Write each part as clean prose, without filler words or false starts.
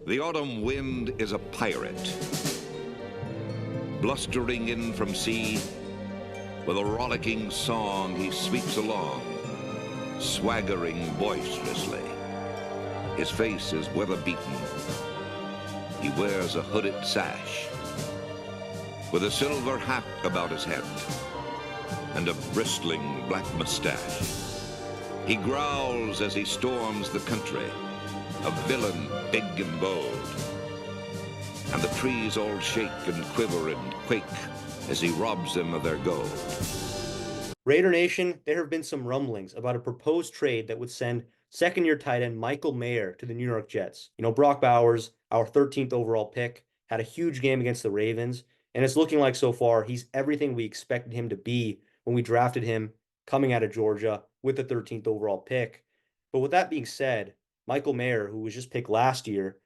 The autumn wind is a pirate, blustering in from sea. With a rollicking song, he sweeps along, swaggering boisterously. His face is weather-beaten. He wears a hooded sash, with a silver hat about his head, and a bristling black mustache. He growls as he storms the country, a villain big and bold. And the trees all shake and quiver and quake as he robs them of their gold. Raider Nation, there have been some rumblings about a proposed trade that would send second-year tight end Michael Mayer to the New York Jets. Brock Bowers, our 13th overall pick, had a huge game against the Ravens, and it's looking like so far he's everything we expected him to be when we drafted him coming out of Georgia with the 13th overall pick. But with that being said, Michael Mayer, who was just picked last year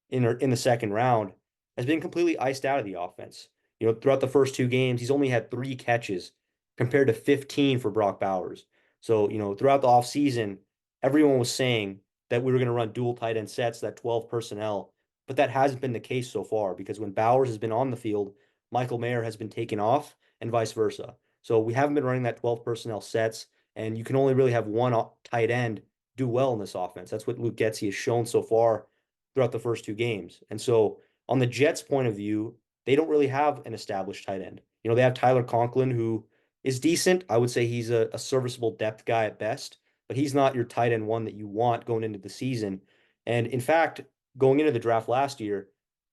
in the second round, has been completely iced out of the offense. Throughout the first two games, he's only had 3 catches compared to 15 for Brock Bowers. So, throughout the offseason, everyone was saying that we were going to run dual tight end sets, that 12 personnel, but that hasn't been the case so far because when Bowers has been on the field, Michael Mayer has been taken off and vice versa. So we haven't been running that 12 personnel sets, and you can only really have one tight end do well in this offense. That's what Luke Getsy has shown so far throughout the first two games. And so on the Jets' point of view, they don't really have an established tight end. They have Tyler Conklin, who is decent. I would say he's a serviceable depth guy at best, but he's not your tight end one that you want going into the season. And in fact, going into the draft last year,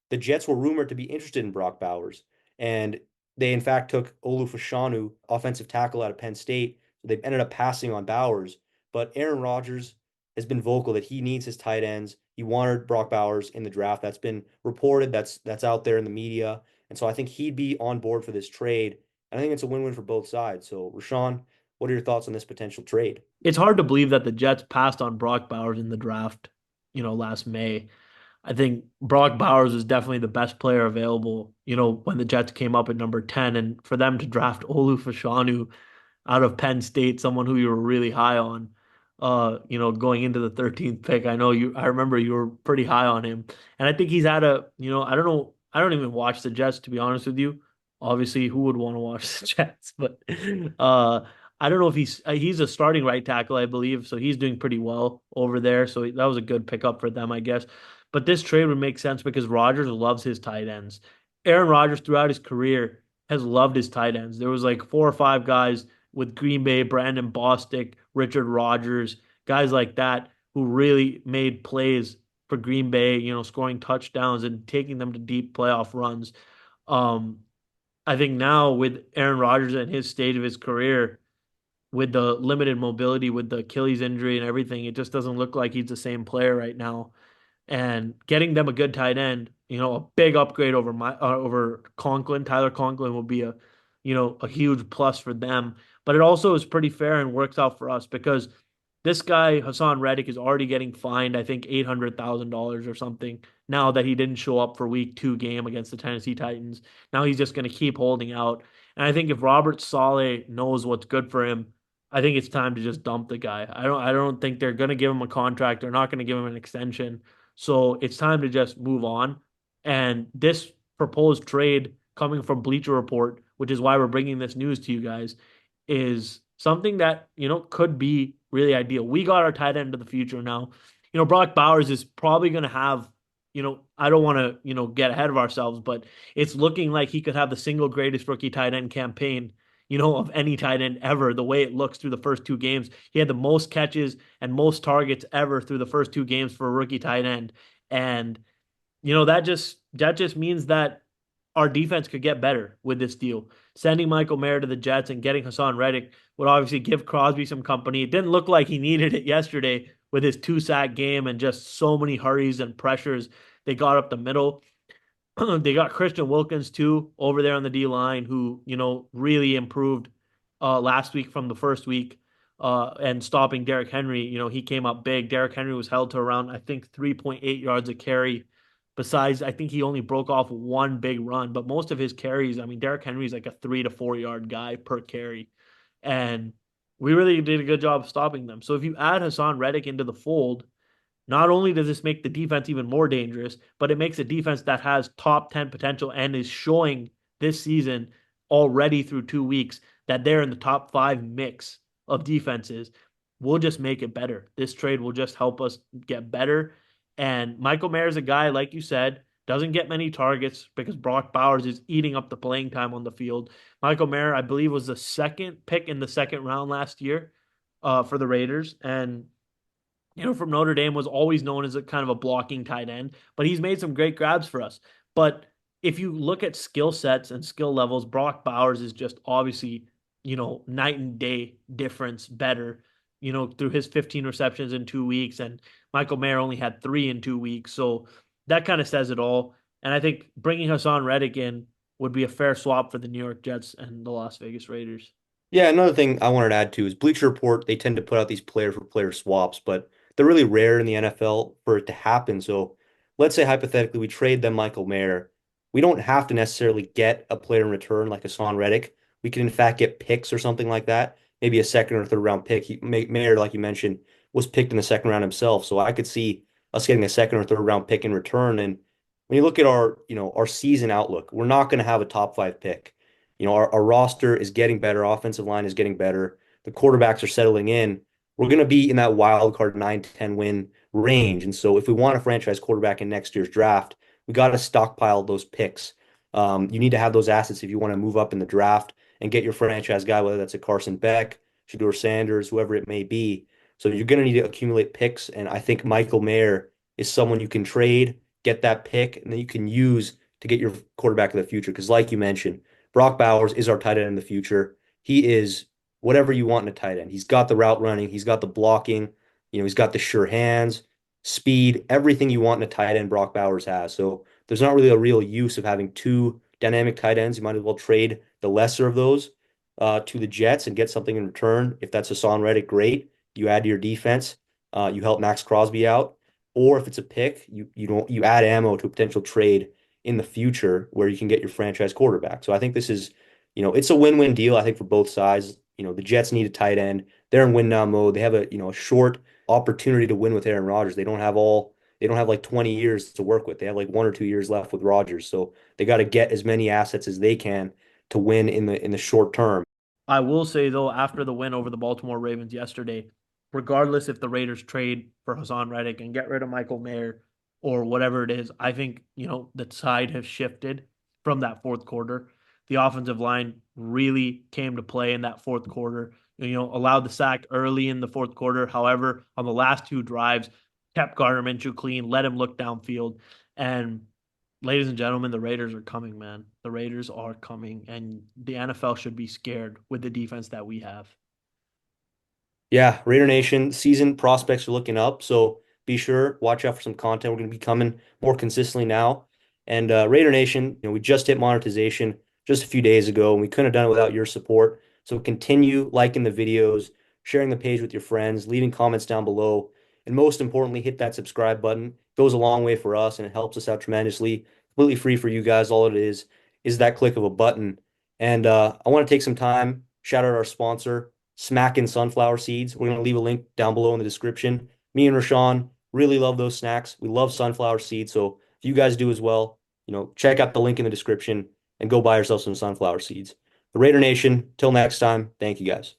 the Jets were rumored to be interested in Brock Bowers. And they, in fact, took Olu Fashanu, offensive tackle out of Penn State. So they've ended up passing on Bowers. But Aaron Rodgers has been vocal that he needs his tight ends. He wanted Brock Bowers in the draft. That's been reported. That's out there in the media. And so I think he'd be on board for this trade. And I think it's a win-win for both sides. So, Rashawn, what are your thoughts on this potential trade? It's hard to believe that the Jets passed on Brock Bowers in the draft, last May. I think Brock Bowers is definitely the best player available, when the Jets came up at number 10. And for them to draft Olu Fashanu out of Penn State, someone who you were really high on, going into the 13th pick. I remember you were pretty high on him. And I think he's had I don't know, I don't even watch the Jets, to be honest with you. Obviously, who would want to watch the Jets? But uh, I don't know if he's a starting right tackle, I believe. So he's doing pretty well over there. So that was a good pickup for them, I guess. But this trade would make sense because Rodgers loves his tight ends. Aaron Rodgers throughout his career has loved his tight ends. There was like 4 or 5 guys with Green Bay, Brandon Bostic, Richard Rodgers, guys like that who really made plays for Green Bay, scoring touchdowns and taking them to deep playoff runs. Um, I think now with Aaron Rodgers at his stage of his career, with the limited mobility, with the Achilles injury and everything, it just doesn't look like he's the same player right now. And getting them a good tight end, a big upgrade over Conklin. Tyler Conklin will be a huge plus for them. But it also is pretty fair and works out for us because this guy Hasson Reddick is already getting fined, I think $800,000 or something now that he didn't show up for Week 2 game against the Tennessee Titans. Now he's just going to keep holding out. And I think if Robert Saleh knows what's good for him, I think it's time to just dump the guy. I don't think they're going to give him a contract. They're not going to give him an extension. So it's time to just move on. And this proposed trade coming from Bleacher Report, which is why we're bringing this news to you guys, is something that, could be really ideal. We got our tight end of the future now. Brock Bowers is probably going to have, I don't want to, get ahead of ourselves, but it's looking like he could have the single greatest rookie tight end campaign, of any tight end ever, the way it looks through the first two games. He had the most catches and most targets ever through the first two games for a rookie tight end. And, that just means that our defense could get better with this deal. Sending Michael Mayer to the Jets and getting Hasson Reddick would obviously give Crosby some company. It didn't look like he needed it yesterday with his 2-sack game and just so many hurries and pressures they got up the middle. They got Christian Wilkins too over there on the D line, who really improved last week from the first week, and stopping Derrick Henry. He came up big. Derrick Henry was held to around, I think, 3.8 yards a carry. Besides, I think he only broke off one big run, but most of his carries, I mean, Derrick Henry's like a 3 to 4 yard guy per carry, and we really did a good job of stopping them. So if you add Hassan Reddick into the fold, not only does this make the defense even more dangerous, but it makes a defense that has top 10 potential and is showing this season already through 2 weeks that they're in the top five mix of defenses. We'll just make it better. This trade will just help us get better. And Michael Mayer is a guy, like you said, doesn't get many targets because Brock Bowers is eating up the playing time on the field. Michael Mayer, I believe, was the second pick in the second round last year for the Raiders. And from Notre Dame, was always known as a kind of a blocking tight end, but he's made some great grabs for us. But if you look at skill sets and skill levels, Brock Bowers is just obviously, night and day difference better, through his 15 receptions in 2 weeks. And Michael Mayer only had three in 2 weeks. So that kind of says it all. And I think bringing Hasson Reddick in would be a fair swap for the New York Jets and the Las Vegas Raiders. Yeah, another thing I wanted to add too is Bleacher Report, they tend to put out these player for player swaps, but they're really rare in the NFL for it to happen. So let's say hypothetically we trade them Michael Mayer. We don't have to necessarily get a player in return like Hasson Reddick. We can in fact get picks or something like that, maybe a second or third round pick. Mayer, like you mentioned, was picked in the second round himself. So I could see us getting a second or third round pick in return. And when you look at our season outlook, we're not going to have a top five pick. Our roster is getting better. Offensive line is getting better. The quarterbacks are settling in. We're going to be in that wild card 9-10 win range. And so if we want a franchise quarterback in next year's draft, we got to stockpile those picks. You need to have those assets if you want to move up in the draft and get your franchise guy, whether that's a Carson Beck, Shedeur Sanders, whoever it may be. So you're going to need to accumulate picks. And I think Michael Mayer is someone you can trade, get that pick, and then you can use to get your quarterback of the future. Because like you mentioned, Brock Bowers is our tight end in the future. He is whatever you want in a tight end. He's got the route running, he's got the blocking, he's got the sure hands, speed, everything you want in a tight end, Brock Bowers has. So there's not really a real use of having two dynamic tight ends. You might as well trade the lesser of those to the Jets and get something in return. If that's Hasson Reddick, great. You add to your defense. You help Max Crosby out. Or if it's a pick, you add ammo to a potential trade in the future where you can get your franchise quarterback. So I think this is, it's a win-win deal, I think, for both sides. The Jets need a tight end. They're in win now mode. They have a short opportunity to win with Aaron Rodgers. They don't have like 20 years to work with. They have like 1 or 2 years left with Rodgers. So they got to get as many assets as they can to win in the short term. I will say though, after the win over the Baltimore Ravens yesterday, regardless if the Raiders trade for Hassan Reddick and get rid of Michael Mayer or whatever it is, I think, the tide has shifted from that fourth quarter. The offensive line really came to play in that fourth quarter. Allowed the sack early in the fourth quarter. However, on the last two drives, kept Gardner Minshew clean, let him look downfield. And ladies and gentlemen, the Raiders are coming, man. The Raiders are coming, and the NFL should be scared with the defense that we have. Yeah, Raider Nation season prospects are looking up, so be sure watch out for some content. We're going to be coming more consistently now. And Raider Nation, we just hit monetization just a few days ago, and we couldn't have done it without your support. So continue liking the videos, sharing the page with your friends, leaving comments down below, and most importantly, hit that subscribe button. It goes a long way for us, and it helps us out tremendously. Completely free for you guys. All it is that click of a button. And I want to take some time, shout out our sponsor, Smackin' Sunflower Seeds. We're going to leave a link down below in the description. Me and Rashawn really love those snacks. We love sunflower seeds. So if you guys do as well, check out the link in the description and go buy yourself some sunflower seeds. The Raider Nation, till next time, thank you guys.